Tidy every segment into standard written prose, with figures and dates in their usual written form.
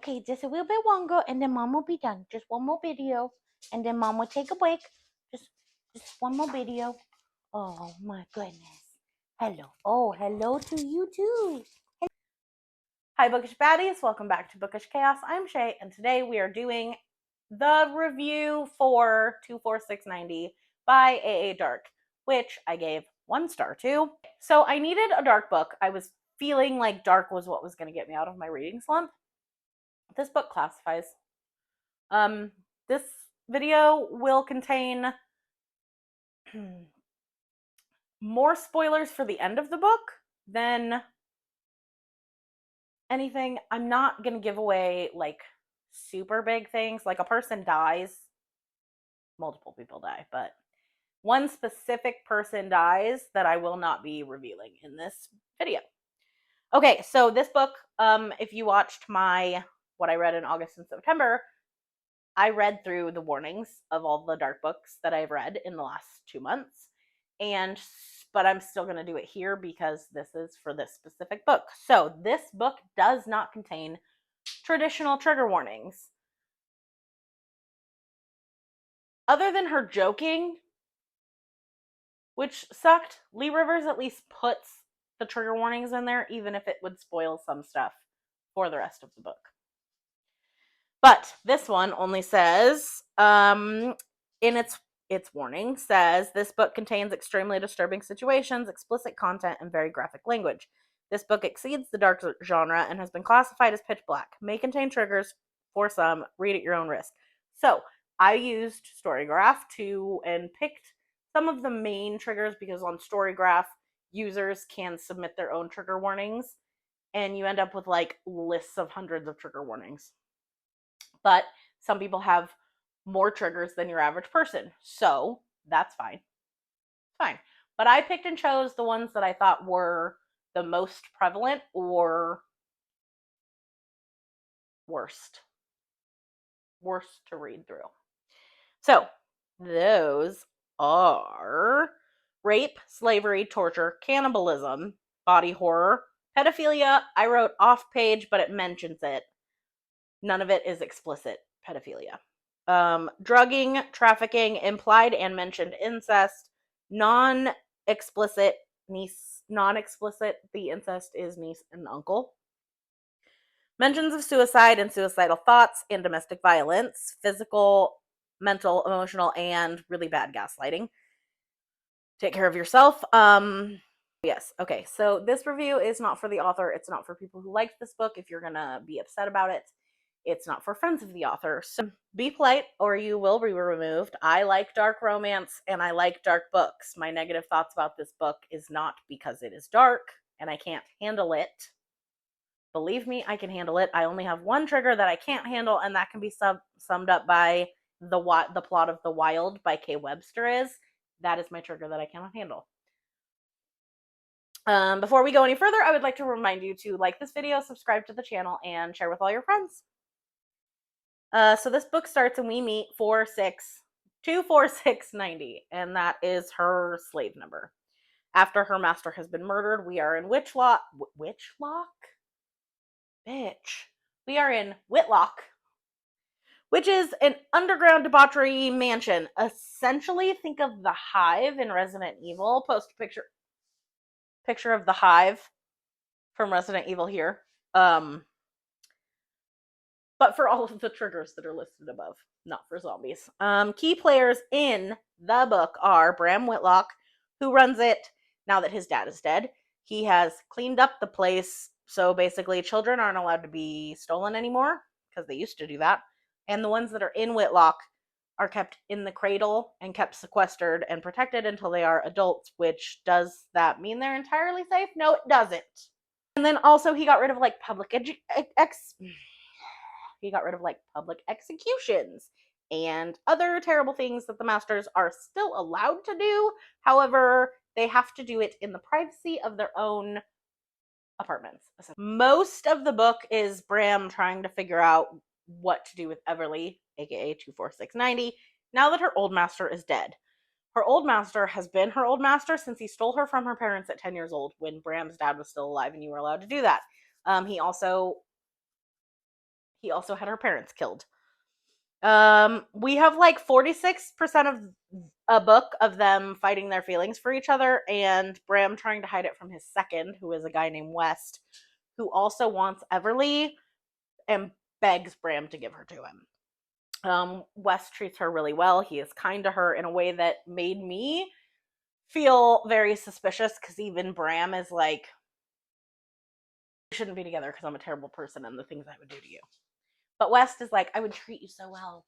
Okay, just a little bit longer, and then Mom will be done. Just one more video, and then Mom will take a break. Just one more video. Oh my goodness. Hello. Oh, hello to you too. Hi, Bookish Baddies. Welcome back to Bookish Chaos. I'm Shay, and today we are doing the review for 24690 by AA Dark, which I gave 1 star to. So I needed a dark book. I was feeling like dark was what was going to get me out of my reading slump. This book classifies. This video will contain more spoilers for the end of the book than anything. I'm not gonna give away like super big things. Like a person dies, multiple people die, but one specific person dies that I will not be revealing in this video. Okay, so this book, if you watched what I read in August and September, I read through the warnings of all the dark books that I've read in the last 2 months, but I'm still going to do it here because this is for this specific book. So this book does not contain traditional trigger warnings. Other than her joking, which sucked, Lee Rivers at least puts the trigger warnings in there, even if it would spoil some stuff for the rest of the book. But this one only says, in its warning says, this book contains extremely disturbing situations, explicit content, and very graphic language. This book exceeds the dark genre and has been classified as pitch black. May contain triggers for some. Read at your own risk. So I used storygraph and picked some of the main triggers because on storygraph, users can submit their own trigger warnings, and you end up with like lists of hundreds of trigger warnings. But some people have more triggers than your average person, so that's fine. Fine. But I picked and chose the ones that I thought were the most prevalent or worst to read through. So those are rape, slavery, torture, cannibalism, body horror, pedophilia. I wrote off page, but it mentions it. None of it is explicit pedophilia. Drugging, trafficking, implied and mentioned incest, non-explicit, the incest is niece and uncle. Mentions of suicide and suicidal thoughts and domestic violence, physical, mental, emotional, and really bad gaslighting. Take care of yourself. Yes, okay, so this review is not for the author. It's not for people who liked this book. If you're gonna be upset about it, it's not for friends of the author. So be polite or you will be removed. I like dark romance and I like dark books. My negative thoughts about this book is not because it is dark and I can't handle it. Believe me, I can handle it. I only have one trigger that I can't handle, and that can be summed up by the plot of The Wild by Kay Webster is. That is my trigger that I cannot handle. Before we go any further, I would like to remind you to like this video, subscribe to the channel, and share with all your friends. So this book starts and we meet 24690, and that is her slave number. After her master has been murdered, we are in Witchlock? Bitch. We are in Whitlock, which is an underground debauchery mansion. Essentially, think of the Hive in Resident Evil. Post a picture of the Hive from Resident Evil here. But for all of the triggers that are listed above, not for zombies. Key players in the book are Bram Whitlock, who runs it now that his dad is dead. He has cleaned up the place, so basically children aren't allowed to be stolen anymore, because they used to do that. And the ones that are in Whitlock are kept in the cradle and kept sequestered and protected until they are adults, which does that mean they're entirely safe? No, it doesn't. And then also he got rid of like public executions and other terrible things that the masters are still allowed to do. However, they have to do it in the privacy of their own apartments. Most of the book is Bram trying to figure out what to do with Everly, aka 24690, now that her old master is dead. Her old master has been her old master since he stole her from her parents at 10 years old, when Bram's dad was still alive and you were allowed to do that. He also He also had her parents killed. We have like 46% of a book of them fighting their feelings for each other, and Bram trying to hide it from his second, who is a guy named West, who also wants Everly and begs Bram to give her to him. West treats her really well. He is kind to her in a way that made me feel very suspicious, because even Bram is like, we shouldn't be together because I'm a terrible person and the things I would do to you. But West is like, I would treat you so well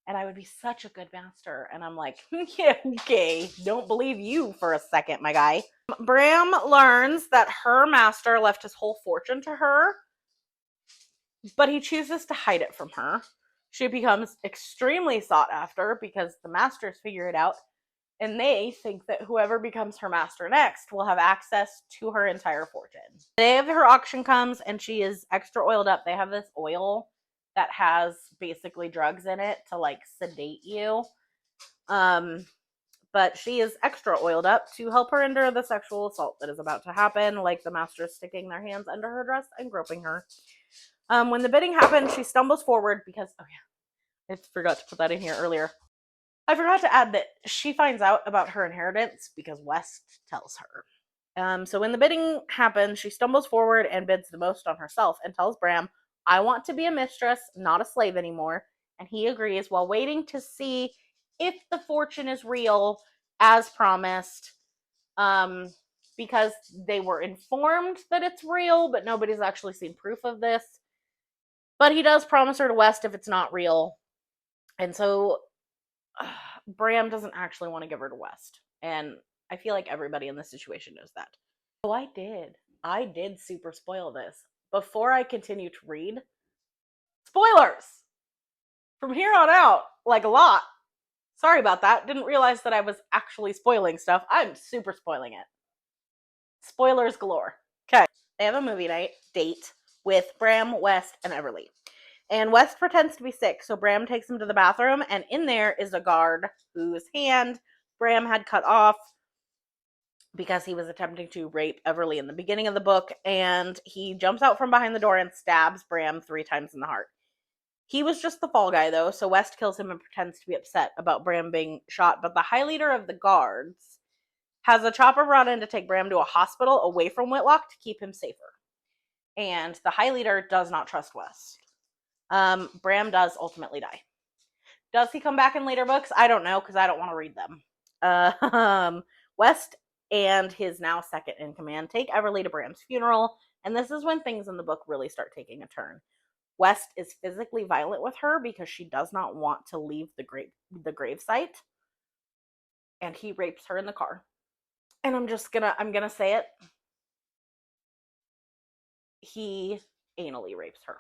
and I would be such a good master. And I'm like, yeah, okay, don't believe you for a second, my guy. Bram learns that her master left his whole fortune to her, but he chooses to hide it from her. She becomes extremely sought after because the masters figure it out, and they think that whoever becomes her master next will have access to her entire fortune. The day of her auction comes, and she is extra oiled up. They have this oil that has basically drugs in it to like sedate you. But she is extra oiled up to help her endure the sexual assault that is about to happen, like the masters sticking their hands under her dress and groping her. When the bidding happens, she stumbles forward because, oh yeah, I forgot to put that in here earlier. I forgot to add that she finds out about her inheritance because West tells her. So when the bidding happens, she stumbles forward and bids the most on herself and tells Bram, I want to be a mistress, not a slave anymore. And he agrees while waiting to see if the fortune is real as promised. Because they were informed that it's real, but nobody's actually seen proof of this. But he does promise her to West if it's not real. And so Bram doesn't actually want to give her to West. And I feel like everybody in this situation knows that. So I did super spoil this. Before I continue to read, spoilers! From here on out, like a lot. Sorry about that. Didn't realize that I was actually spoiling stuff. I'm super spoiling it. Spoilers galore. Okay. They have a movie night date with Bram, West, and Everly. And West pretends to be sick, so Bram takes him to the bathroom, and in there is a guard whose hand Bram had cut off because he was attempting to rape Everly in the beginning of the book, and he jumps out from behind the door and stabs Bram 3 times in the heart. He was just the fall guy, though, so West kills him and pretends to be upset about Bram being shot, but the high leader of the guards has a chopper brought in to take Bram to a hospital away from Whitlock to keep him safer. And the high leader does not trust West. Bram does ultimately die. Does he come back in later books? I don't know, because I don't want to read them. West and his now second in command take Everly to Bram's funeral, and this is when things in the book really start taking a turn. West is physically violent with her because she does not want to leave the gravesite, and he rapes her in the car. And I'm gonna say it. He anally rapes her.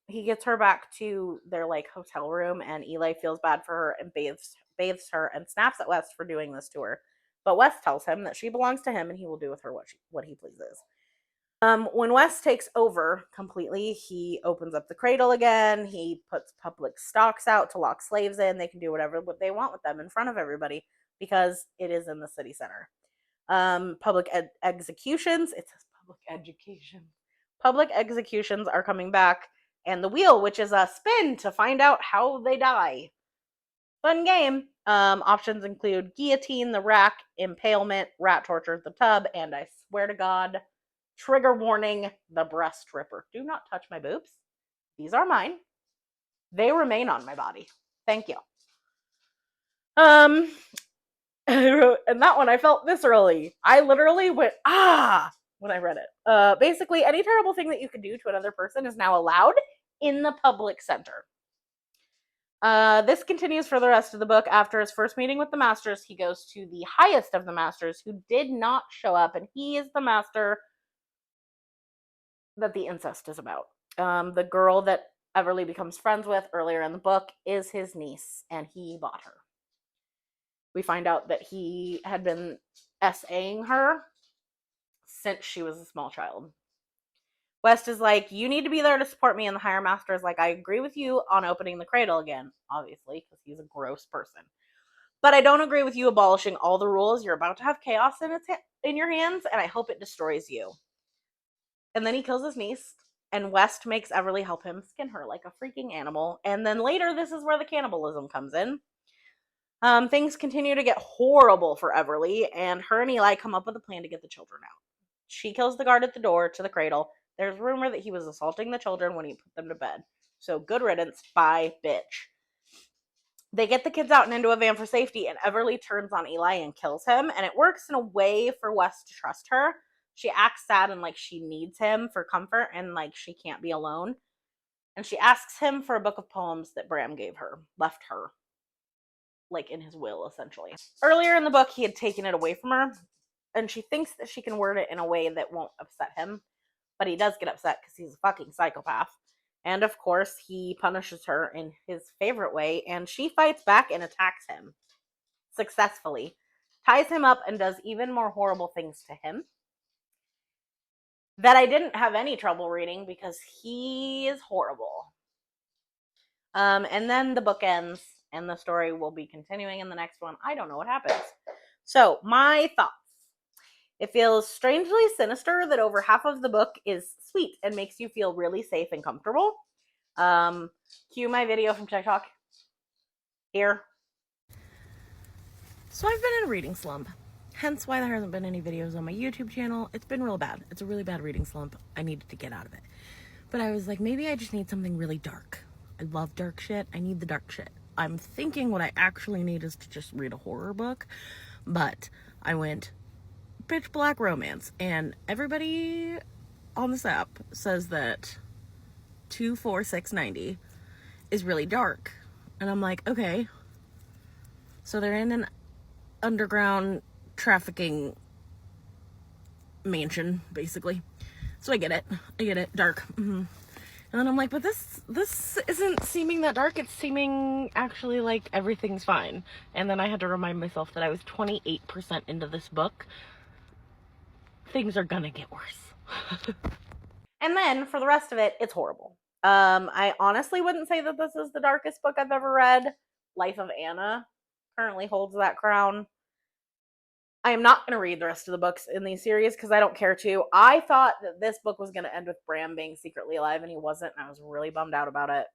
He gets her back to their like hotel room, and Eli feels bad for her and bathes her and snaps at West for doing this to her. But West tells him that she belongs to him and he will do with her what he pleases. When West takes over completely, he opens up the cradle again. He puts public stocks out to lock slaves in. They can do whatever they want with them in front of everybody because it is in the city center. Public executions. It says public education. Public executions are coming back, and the wheel, which is a spin to find out how they die. Fun game. Options include guillotine, the rack, impalement, rat torture, the tub, and I swear to God, trigger warning, the breast ripper. Do not touch my boobs. These are mine. They remain on my body. Thank you. And that one I felt viscerally. I literally went, when I read it. Basically, any terrible thing that you could do to another person is now allowed in the public center. This continues for the rest of the book. After his first meeting with the masters, he goes to the highest of the masters who did not show up, and he is the master that the incest is about. The girl that Everly becomes friends with earlier in the book is his niece, and he bought her. We find out that he had been SAing her since she was a small child. West is like, you need to be there to support me, and the higher master is like, I agree with you on opening the cradle again, obviously, because he's a gross person. But I don't agree with you abolishing all the rules. You're about to have chaos in your hands, and I hope it destroys you. And then he kills his niece, And West makes Everly help him skin her like a freaking animal. And then later, this is where the cannibalism comes in. Things continue to get horrible for Everly, and her and Eli come up with a plan to get the children out. She kills the guard at the door to the cradle. There's rumor that he was assaulting the children when he put them to bed. So good riddance, bye, bitch. They get the kids out and into a van for safety, and Everly turns on Eli and kills him, and it works in a way for Wes to trust her. She acts sad and like she needs him for comfort and like she can't be alone. And she asks him for a book of poems that Bram left her, like in his will, essentially. Earlier in the book, he had taken it away from her, and she thinks that she can word it in a way that won't upset him, but he does get upset because he's a fucking psychopath. And of course, he punishes her in his favorite way, and she fights back and attacks him successfully, ties him up, and does even more horrible things to him that I didn't have any trouble reading because he is horrible. And then the book ends, and the story will be continuing in the next one. I don't know what happens. So, my thoughts. It feels strangely sinister that over half of the book is sweet and makes you feel really safe and comfortable. Cue my video from TikTok. Here. So I've been in a reading slump. Hence why there hasn't been any videos on my YouTube channel. It's been real bad. It's a really bad reading slump. I needed to get out of it. But I was like, maybe I just need something really dark. I love dark shit. I need the dark shit. I'm thinking what I actually need is to just read a horror book. But I went pitch black romance, and everybody on this app says that 24690 is really dark, and I'm like, okay, so they're in an underground trafficking mansion, basically. So I get it, dark. And then I'm like, but this isn't seeming that dark. It's seeming actually like everything's fine. And then I had to remind myself that I was 28% into this book. Things are gonna get worse. And then for the rest of it, it's horrible. I honestly wouldn't say that this is the darkest book I've ever read. Life of Anna currently holds that crown. I am not going to read the rest of the books in these series because I don't care to. I thought that this book was going to end with Bram being secretly alive, and he wasn't, and I was really bummed out about it.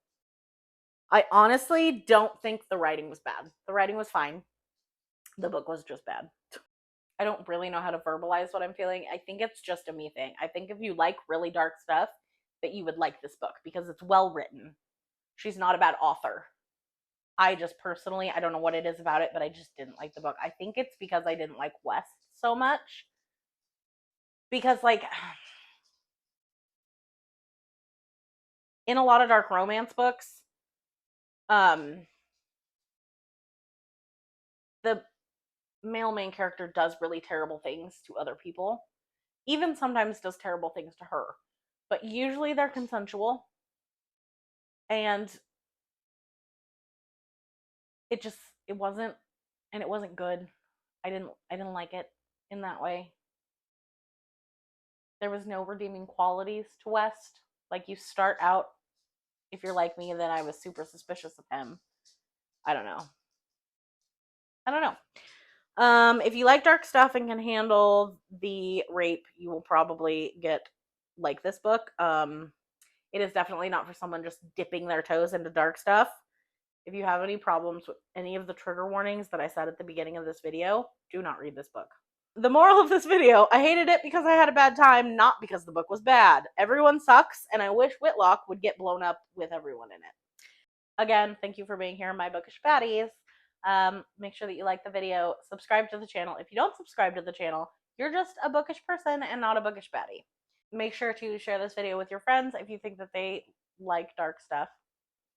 I honestly don't think the writing was bad. The writing was fine. The book was just bad. I don't really know how to verbalize what I'm feeling. I think it's just a me thing. I think if you like really dark stuff, that you would like this book because it's well written. She's not a bad author. I just personally, I don't know what it is about it, but I just didn't like the book. I think it's because I didn't like West so much. Because, like, in a lot of dark romance books, the male main character does really terrible things to other people. Even sometimes does terrible things to her. But usually they're consensual. And it wasn't good. I didn't like it in that way. There was no redeeming qualities to West. Like, you start out, if you're like me, then I was super suspicious of him. I don't know. If you like dark stuff and can handle the rape, you will probably like this book. It is definitely not for someone just dipping their toes into dark stuff. If you have any problems with any of the trigger warnings that I said at the beginning of this video, do not read this book. The moral of this video, I hated it because I had a bad time, not because the book was bad. Everyone sucks, and I wish Whitlock would get blown up with everyone in it. Again, thank you for being here, my bookish baddies. Make sure that you like the video, subscribe to the channel. If you don't subscribe to the channel, you're just a bookish person and not a bookish baddie. Make sure to share this video with your friends if you think that they like dark stuff.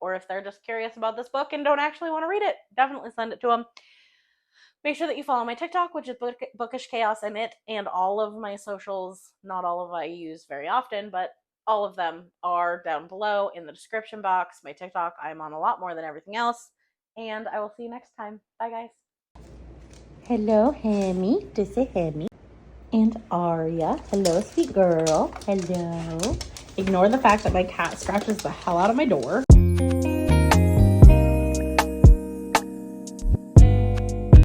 Or if they're just curious about this book and don't actually want to read it, definitely send it to them. Make sure that you follow my TikTok, which is BookishChaos and all of my socials. Not all of I use very often, but all of them are down below in the description box. My TikTok, I'm on a lot more than everything else. And I will see you next time. Bye, guys. Hello, Hemi. This is Hemi. And Aria. Hello, sweet girl. Hello. Ignore the fact that my cat scratches the hell out of my door.